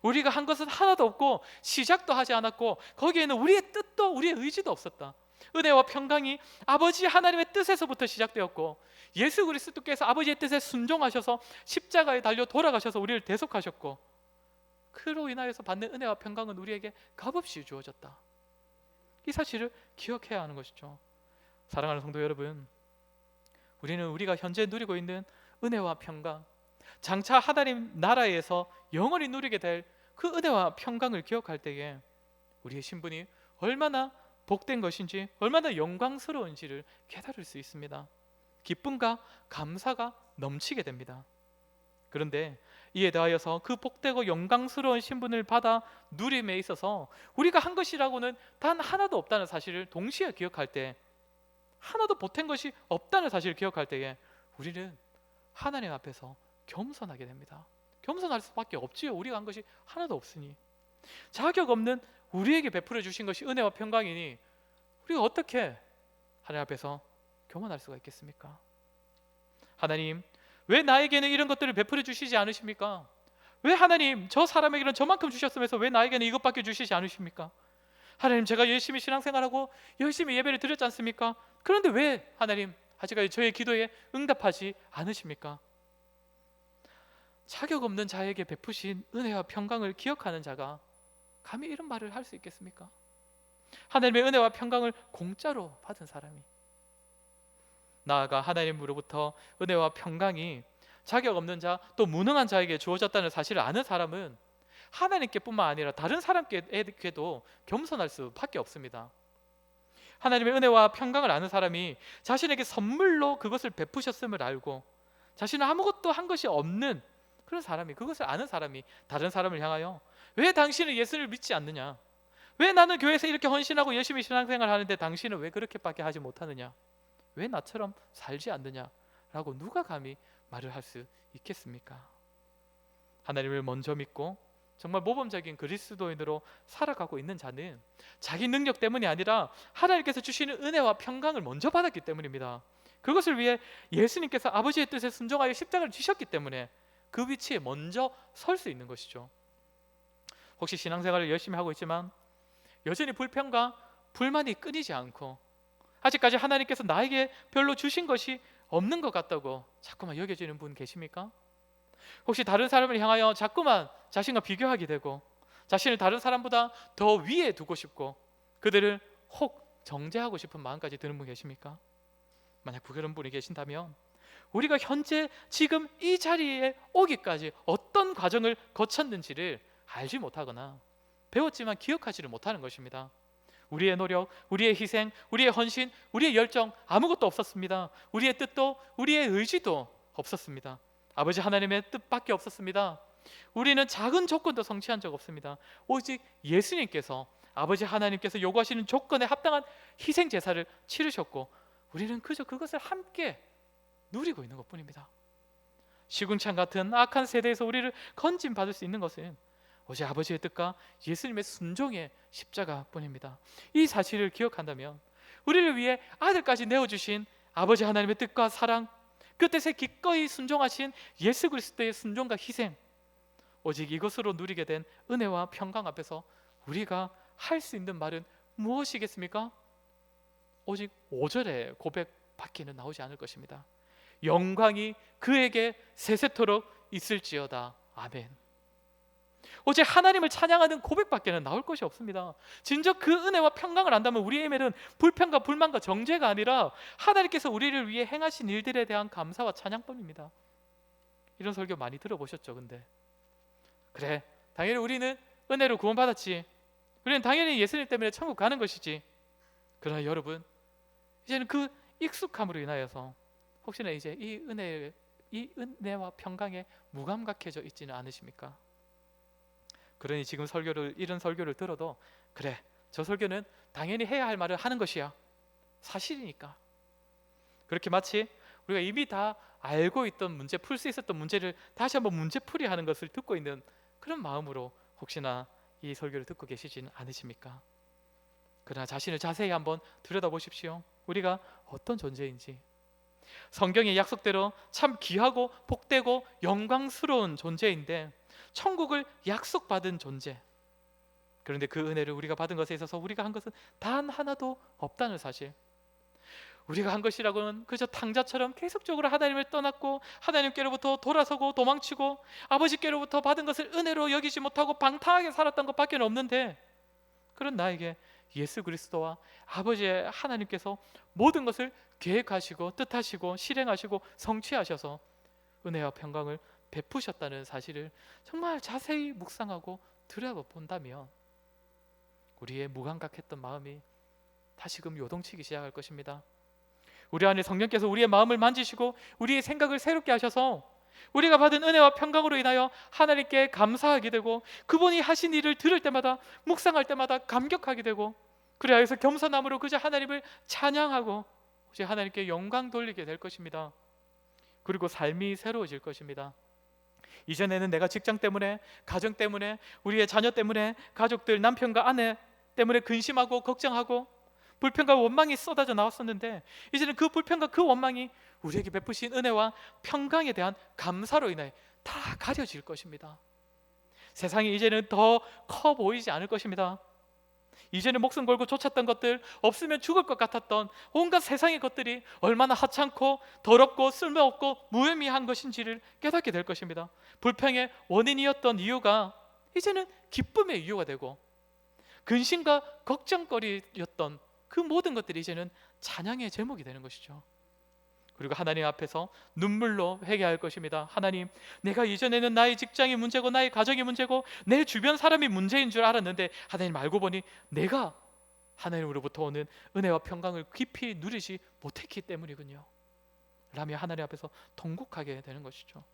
우리가 한 것은 하나도 없고 시작도 하지 않았고 거기에는 우리의 뜻도 우리의 의지도 없었다. 은혜와 평강이 아버지 하나님의 뜻에서부터 시작되었고 예수 그리스도께서 아버지의 뜻에 순종하셔서 십자가에 달려 돌아가셔서 우리를 대속하셨고 그로 인하여서 받는 은혜와 평강은 우리에게 값없이 주어졌다. 이 사실을 기억해야 하는 것이죠. 사랑하는 성도 여러분, 우리는 우리가 현재 누리고 있는 은혜와 평강, 장차 하나님 나라에서 영원히 누리게 될 그 은혜와 평강을 기억할 때에 우리의 신분이 얼마나 복된 것인지, 얼마나 영광스러운지를 깨달을 수 있습니다. 기쁨과 감사가 넘치게 됩니다. 그런데 이에 대하여서 그 복되고 영광스러운 신분을 받아 누림에 있어서 우리가 한 것이라고는 단 하나도 없다는 사실을 동시에 기억할 때, 하나도 보탠 것이 없다는 사실을 기억할 때에 우리는 하나님 앞에서 겸손하게 됩니다. 겸손할 수밖에 없지요. 우리가 한 것이 하나도 없으니. 자격 없는 우리에게 베풀어 주신 것이 은혜와 평강이니 우리가 어떻게 하나님 앞에서 교만할 수가 있겠습니까? 하나님, 왜 나에게는 이런 것들을 베풀어 주시지 않으십니까? 왜 하나님 저 사람에게는 저만큼 주셨으면서 왜 나에게는 이것밖에 주시지 않으십니까? 하나님, 제가 열심히 신앙생활하고 열심히 예배를 드렸지 않습니까? 그런데 왜 하나님 아직까지 저의 기도에 응답하지 않으십니까? 자격 없는 자에게 베푸신 은혜와 평강을 기억하는 자가 감히 이런 말을 할 수 있겠습니까? 하나님의 은혜와 평강을 공짜로 받은 사람이, 나아가 하나님으로부터 은혜와 평강이 자격 없는 자, 또 무능한 자에게 주어졌다는 사실을 아는 사람은 하나님께뿐만 아니라 다른 사람에게도 겸손할 수밖에 없습니다. 하나님의 은혜와 평강을 아는 사람이 자신에게 선물로 그것을 베푸셨음을 알고 자신은 아무것도 한 것이 없는 그런 사람이, 그것을 아는 사람이 다른 사람을 향하여 왜 당신은 예수를 믿지 않느냐, 왜 나는 교회에서 이렇게 헌신하고 열심히 신앙생활 하는데 당신은 왜 그렇게밖에 하지 못하느냐, 왜 나처럼 살지 않느냐 라고 누가 감히 말을 할 수 있겠습니까? 하나님을 먼저 믿고 정말 모범적인 그리스도인으로 살아가고 있는 자는 자기 능력 때문이 아니라 하나님께서 주시는 은혜와 평강을 먼저 받았기 때문입니다. 그것을 위해 예수님께서 아버지의 뜻에 순종하여 십자가를 지셨기 때문에 그 위치에 먼저 설 수 있는 것이죠. 혹시 신앙생활을 열심히 하고 있지만 여전히 불평과 불만이 끊이지 않고 아직까지 하나님께서 나에게 별로 주신 것이 없는 것 같다고 자꾸만 여겨지는 분 계십니까? 혹시 다른 사람을 향하여 자꾸만 자신과 비교하게 되고 자신을 다른 사람보다 더 위에 두고 싶고 그들을 혹 정죄하고 싶은 마음까지 드는 분 계십니까? 만약 그런 분이 계신다면 우리가 현재 지금 이 자리에 오기까지 어떤 과정을 거쳤는지를 알지 못하거나 배웠지만 기억하지를 못하는 것입니다. 우리의 노력, 우리의 희생, 우리의 헌신, 우리의 열정 아무것도 없었습니다. 우리의 뜻도 우리의 의지도 없었습니다. 아버지 하나님의 뜻밖에 없었습니다. 우리는 작은 조건도 성취한 적 없습니다. 오직 예수님께서 아버지 하나님께서 요구하시는 조건에 합당한 희생 제사를 치르셨고 우리는 그저 그것을 함께 누리고 있는 것뿐입니다. 시궁창 같은 악한 세대에서 우리를 건짐받을 수 있는 것은 오직 아버지의 뜻과 예수님의 순종의 십자가뿐입니다. 이 사실을 기억한다면 우리를 위해 아들까지 내어주신 아버지 하나님의 뜻과 사랑, 그 뜻에 기꺼이 순종하신 예수 그리스도의 순종과 희생, 오직 이것으로 누리게 된 은혜와 평강 앞에서 우리가 할 수 있는 말은 무엇이겠습니까? 오직 5절의 고백밖에는 나오지 않을 것입니다. 영광이 그에게 세세토록 있을지어다. 아멘. 오직 하나님을 찬양하는 고백밖에는 나올 것이 없습니다. 진정 그 은혜와 평강을 안다면 우리의 의미는 불평과 불만과 정죄가 아니라 하나님께서 우리를 위해 행하신 일들에 대한 감사와 찬양뿐입니다. 이런 설교 많이 들어보셨죠? 근데 그래, 당연히 우리는 은혜로 구원받았지, 우리는 당연히 예수님 때문에 천국 가는 것이지. 그러나 여러분, 이제는 그 익숙함으로 인하여서 혹시나 이제 이 은혜와 평강에 무감각해져 있지는 않으십니까? 그러니 지금 이런 설교를 들어도 그래, 저 설교는 당연히 해야 할 말을 하는 것이야, 사실이니까, 그렇게 마치 우리가 이미 다 알고 있던 문제, 풀 수 있었던 문제를 다시 한번 문제풀이 하는 것을 듣고 있는 그런 마음으로 혹시나 이 설교를 듣고 계시지는 않으십니까? 그러나 자신을 자세히 한번 들여다보십시오. 우리가 어떤 존재인지. 성경의 약속대로 참 귀하고 복되고 영광스러운 존재인데 천국을 약속받은 존재. 그런데 그 은혜를 우리가 받은 것에 있어서 우리가 한 것은 단 하나도 없다는 사실. 우리가 한 것이라고는 그저 탕자처럼 계속적으로 하나님을 떠났고 하나님께로부터 돌아서고 도망치고 아버지께로부터 받은 것을 은혜로 여기지 못하고 방탕하게 살았던 것밖에 없는데, 그런 나에게 예수 그리스도와 아버지의 하나님께서 모든 것을 계획하시고 뜻하시고 실행하시고 성취하셔서 은혜와 평강을 베푸셨다는 사실을 정말 자세히 묵상하고 들여다본다면 우리의 무감각했던 마음이 다시금 요동치기 시작할 것입니다. 우리 안에 성령께서 우리의 마음을 만지시고 우리의 생각을 새롭게 하셔서 우리가 받은 은혜와 평강으로 인하여 하나님께 감사하게 되고 그분이 하신 일을 들을 때마다 묵상할 때마다 감격하게 되고 그래서 겸손함으로 그저 하나님을 찬양하고 오직 하나님께 영광 돌리게 될 것입니다. 그리고 삶이 새로워질 것입니다. 이전에는 내가 직장 때문에, 가정 때문에, 우리의 자녀 때문에, 가족들, 남편과 아내 때문에 근심하고 걱정하고 불평과 원망이 쏟아져 나왔었는데 이제는 그 불평과 그 원망이 우리에게 베푸신 은혜와 평강에 대한 감사로 인해 다 가려질 것입니다. 세상이 이제는 더 커 보이지 않을 것입니다. 이제는 목숨 걸고 쫓았던 것들, 없으면 죽을 것 같았던 온갖 세상의 것들이 얼마나 하찮고 더럽고 쓸모없고 무의미한 것인지를 깨닫게 될 것입니다. 불평의 원인이었던 이유가 이제는 기쁨의 이유가 되고 근심과 걱정거리였던 그 모든 것들이 이제는 찬양의 제목이 되는 것이죠. 그리고 하나님 앞에서 눈물로 회개할 것입니다. 하나님, 내가 이전에는 나의 직장이 문제고 나의 가정이 문제고 내 주변 사람이 문제인 줄 알았는데 하나님, 알고 보니 내가 하나님으로부터 오는 은혜와 평강을 깊이 누리지 못했기 때문이군요 라며 하나님 앞에서 통곡하게 되는 것이죠.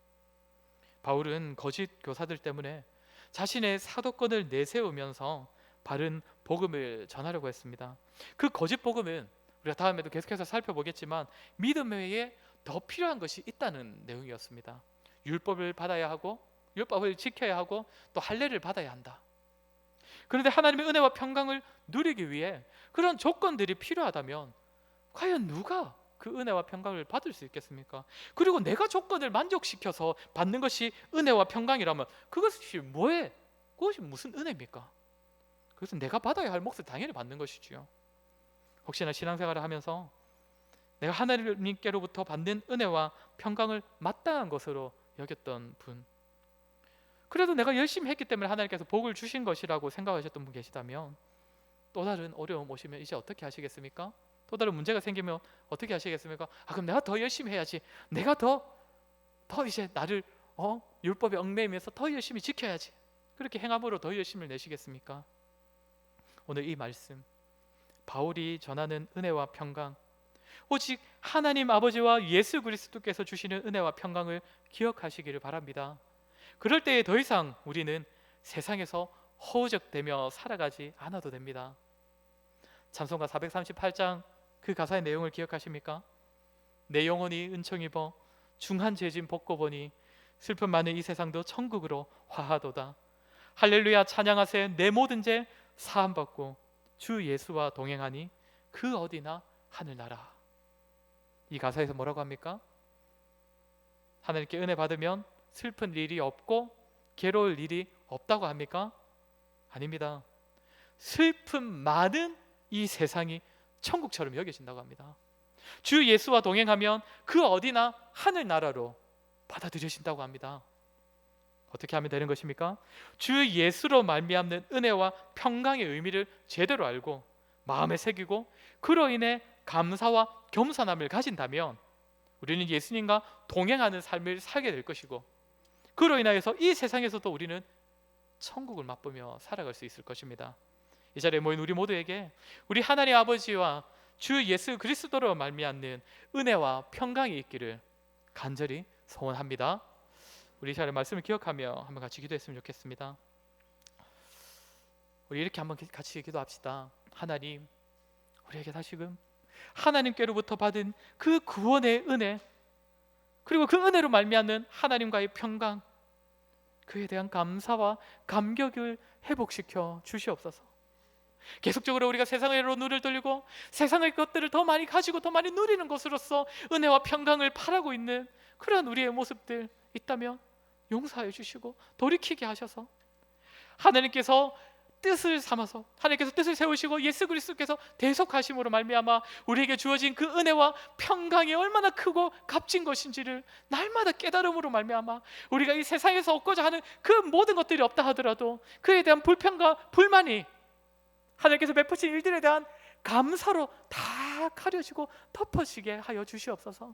바울은 거짓 교사들 때문에 자신의 사도권을 내세우면서 바른 복음을 전하려고 했습니다. 그 거짓 복음은 우리가 다음에도 계속해서 살펴보겠지만 믿음 외에 더 필요한 것이 있다는 내용이었습니다. 율법을 받아야 하고 율법을 지켜야 하고 또 할례를 받아야 한다. 그런데 하나님의 은혜와 평강을 누리기 위해 그런 조건들이 필요하다면 과연 누가 그 은혜와 평강을 받을 수 있겠습니까? 그리고 내가 조건을 만족시켜서 받는 것이 은혜와 평강이라면 그것이 뭐에? 그것이 무슨 은혜입니까? 그것은 내가 받아야 할 몫을 당연히 받는 것이지요. 혹시나 신앙생활을 하면서 내가 하나님께로부터 받는 은혜와 평강을 마땅한 것으로 여겼던 분, 그래도 내가 열심히 했기 때문에 하나님께서 복을 주신 것이라고 생각하셨던 분 계시다면 또 다른 어려움 오시면 이제 어떻게 하시겠습니까? 또 다른 문제가 생기면 어떻게 하시겠습니까? 그럼 내가 더 열심히 해야지. 내가 더 이제 나를 율법에 얽매이면서 더 열심히 지켜야지. 그렇게 행함으로 더 열심을 내시겠습니까? 오늘 이 말씀, 바울이 전하는 은혜와 평강, 오직 하나님 아버지와 예수 그리스도께서 주시는 은혜와 평강을 기억하시기를 바랍니다. 그럴 때에 더 이상 우리는 세상에서 허우적대며 살아가지 않아도 됩니다. 찬송가 438장 그 가사의 내용을 기억하십니까? 내 영혼이 은총 입어 중한 죄짐 벗고 보니 슬픔 많은 이 세상도 천국으로 화하도다. 할렐루야 찬양하세. 내 모든 죄 사함 받고 주 예수와 동행하니 그 어디나 하늘나라. 이 가사에서 뭐라고 합니까? 하나님께 은혜 받으면 슬픈 일이 없고 괴로울 일이 없다고 합니까? 아닙니다. 슬픔 많은 이 세상이 천국처럼 여겨진다고 합니다. 주 예수와 동행하면 그 어디나 하늘나라로 받아들여진다고 합니다. 어떻게 하면 되는 것입니까? 주 예수로 말미암는 은혜와 평강의 의미를 제대로 알고 마음에 새기고 그로 인해 감사와 겸손함을 가진다면 우리는 예수님과 동행하는 삶을 살게 될 것이고 그로 인하여서 이 세상에서도 우리는 천국을 맛보며 살아갈 수 있을 것입니다. 이 자리에 모인 우리 모두에게 우리 하나님 아버지와 주 예수 그리스도로 말미암는 은혜와 평강이 있기를 간절히 소원합니다. 우리 이 자리에 말씀을 기억하며 한번 같이 기도했으면 좋겠습니다. 우리 이렇게 한번 같이 기도합시다. 하나님, 우리에게 다시금 하나님께로부터 받은 그 구원의 은혜, 그리고 그 은혜로 말미암는 하나님과의 평강, 그에 대한 감사와 감격을 회복시켜 주시옵소서. 계속적으로 우리가 세상으로 눈을 돌리고 세상의 것들을 더 많이 가지고 더 많이 누리는 것으로서 은혜와 평강을 바라고 있는 그러한 우리의 모습들 있다면 용서해 주시고 돌이키게 하셔서 하나님께서 뜻을 삼아서 하나님께서 뜻을 세우시고 예수 그리스도께서 대속하심으로 말미암아 우리에게 주어진 그 은혜와 평강이 얼마나 크고 값진 것인지를 날마다 깨달음으로 말미암아 우리가 이 세상에서 얻고자 하는 그 모든 것들이 없다 하더라도 그에 대한 불평과 불만이 하나님께서 베푸신 일들에 대한 감사로 다 가려지고 덮어지게 하여 주시옵소서.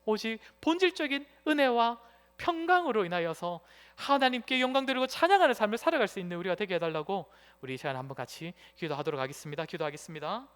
오직 본질적인 은혜와 평강으로 인하여서 하나님께 영광 드리고 찬양하는 삶을 살아갈 수 있는 우리가 되게 해달라고 우리 이 시간에 한번 같이 기도하도록 하겠습니다. 기도하겠습니다.